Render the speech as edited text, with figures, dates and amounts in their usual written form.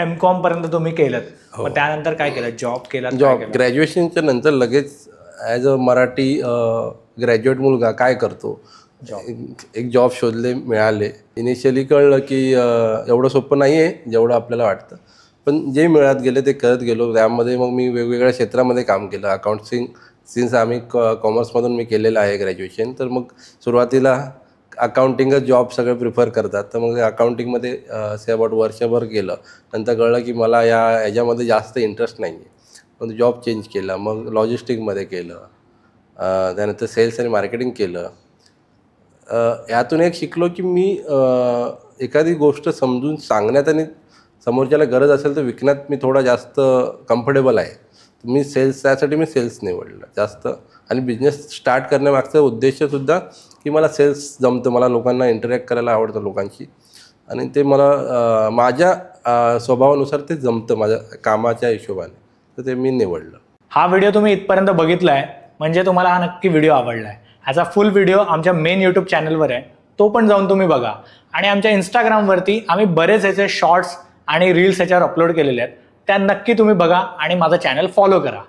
M.Com पर्यंत तुम्ही केलं, मग त्यानंतर काय केलं? जॉब केला? जॉब ग्रॅज्युएशनच्या नंतर लगेच ॲज अ मराठी ग्रॅज्युएट मुलगा काय करतो, एक जॉब शोधले, मिळाले. इनिशियली कळलं की एवढं सोपं नाही आहे जेवढं आपल्याला वाटतं, पण जे मिळत गेले ते करत गेलो. त्यामध्ये मग मी वेगवेगळ्या क्षेत्रामध्ये काम केलं. अकाउंटिंग सिन्स आम्ही कॉमर्समधून मी केलेलं आहे ग्रॅज्युएशन, तर मग सुरुवातीला अकाउंटिंगच जॉब सगळे प्रिफर करतात, तर मग अकाउंटिंगमध्ये अबाउट वर्षभर केलं. नंतर कळलं की मला ह्याच्यामध्ये जास्त इंटरेस्ट नाही आहे, पण जॉब चेंज केला. मग लॉजिस्टिकमध्ये केलं, त्यानंतर सेल्स आणि मार्केटिंग केलं. यातून एक शिकलो की मी एखादी गोष्ट समजून सांगण्यात आणि समोरच्याला गरज असेल तर विकण्यात मी थोडा जास्त कम्फर्टेबल आहे. मी त्यासाठी मी सेल्स निवडलं जास्त. आणि बिझनेस स्टार्ट करण्यामागचा उद्देशसुद्धा की मला सेल्स जमतं, मला लोकांना इंटरॅक्ट करायला आवडतं लोकांशी, आणि ते मला माझ्या स्वभावानुसार ते जमतं माझ्या कामाच्या हिशोबाने, तर ते मी निवडलं. हा व्हिडिओ तुम्ही इथपर्यंत बघितलाय म्हणजे तुम्हाला हा नक्की व्हिडिओ आवडलाय. ह्याचा फुल व्हिडिओ आमच्या मेन यूट्यूब चॅनलवर आहे, तो पण जाऊन तुम्ही बघा. आणि आमच्या इंस्टाग्रामवरती आम्ही बरेच ह्याचे शॉर्ट्स आणि रील्स ह्याच्यावर अपलोड केलेले आहेत, त्या नक्की तुम्ही बघा आणि माझा चॅनल फॉलो करा.